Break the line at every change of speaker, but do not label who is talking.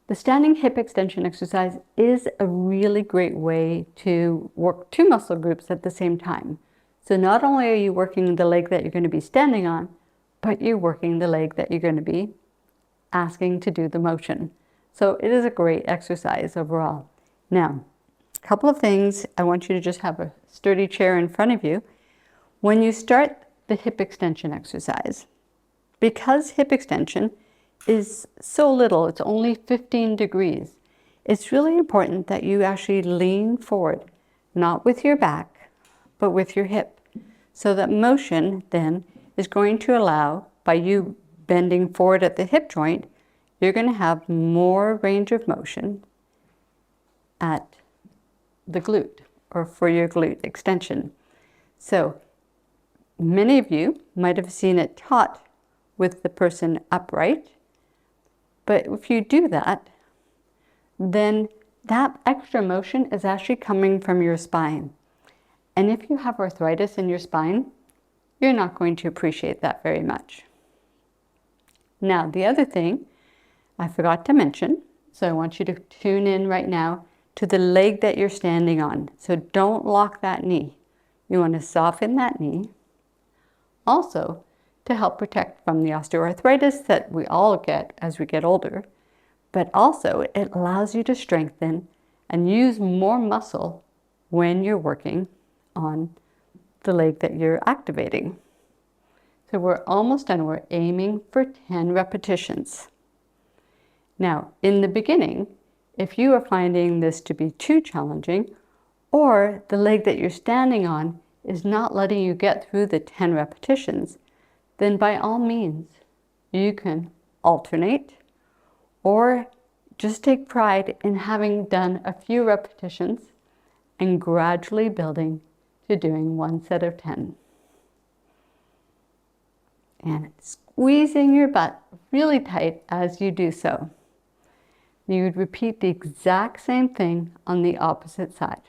The standing hip extension exercise is a really great way to work two muscle groups at the same time. So not only are you working the leg that you're going to be standing on, but you're working the leg that you're going to be asking to do the motion. So it is a great exercise overall. Now, a couple of things. I want you to just have a sturdy chair in front of you. When you start the hip extension exercise, because hip extension is so little, it's only 15 degrees, it's really important that you actually lean forward, not with your back, but with your hip. So that motion then is going to allow, by you bending forward at the hip joint, you're going to have more range of motion at the glute, or for your glute extension. So many of you might have seen it taught with the person upright, but if you do that, then that extra motion is actually coming from your spine. And if you have arthritis in your spine, you're not going to appreciate that very much. Now, the other thing I forgot to mention, so I want you to tune in right now to the leg that you're standing on. So don't lock that knee. You want to soften that knee. Also, to help protect from the osteoarthritis that we all get as we get older, but also it allows you to strengthen and use more muscle when you're working on the leg that you're activating. So we're almost done. We're aiming for 10 repetitions. Now, in the beginning, if you are finding this to be too challenging, or the leg that you're standing on is not letting you get through the 10 repetitions, then by all means, you can alternate or just take pride in having done a few repetitions and gradually building to doing one set of 10. And squeezing your butt really tight as you do so. You would repeat the exact same thing on the opposite side.